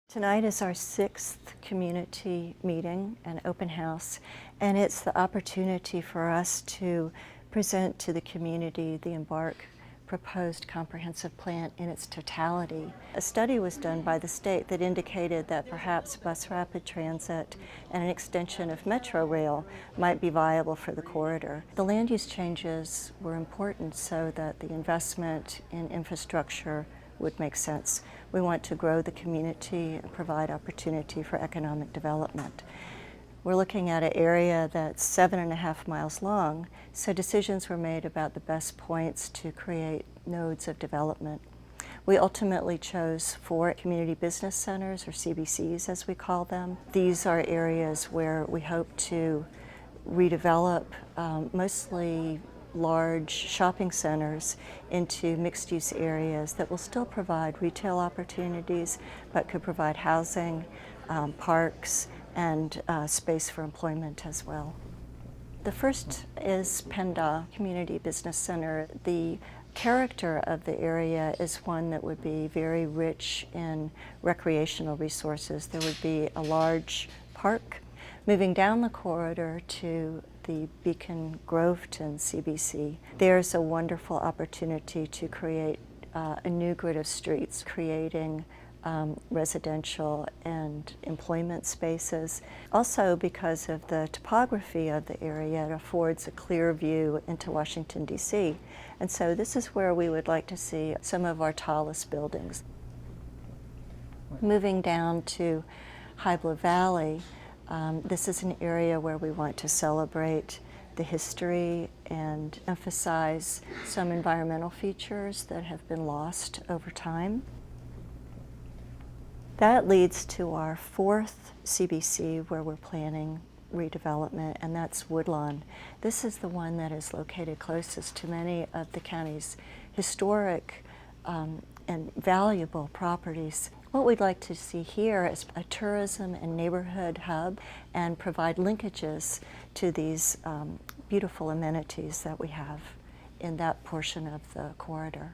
Tonight is our 6th community meeting and open house, and it's the opportunity for us to present to the community the Embark proposed comprehensive plan in its totality. A study was done by the state that indicated that perhaps bus rapid transit and an extension of metro rail might be viable for the corridor. The land use changes were important so that the investment in infrastructure would make sense. We want to grow the community and provide opportunity for economic development. We're looking at an area that's 7.5 miles long, so decisions were made about the best points to create nodes of development. We ultimately chose 4 community business centers, or CBCs as we call them. These are areas where we hope to redevelop mostly large shopping centers into mixed-use areas that will still provide retail opportunities, but could provide housing, parks, and space for employment as well. The first is Penda Community Business Center. The character of the area is one that would be very rich in recreational resources. There would be a large park. Moving down the corridor to the Beacon Groveton CBC, there's a wonderful opportunity to create a new grid of streets, creating residential and employment spaces. Also, because of the topography of the area, it affords a clear view into Washington, D.C. And so this is where we would like to see some of our tallest buildings. Moving down to Hybla Valley, this is an area where we want to celebrate the history and emphasize some environmental features that have been lost over time. That leads to our 4th CBC where we're planning redevelopment, and that's Woodlawn. This is the one that is located closest to many of the county's historic and valuable properties. What we'd like to see here is a tourism and neighborhood hub and provide linkages to these beautiful amenities that we have in that portion of the corridor.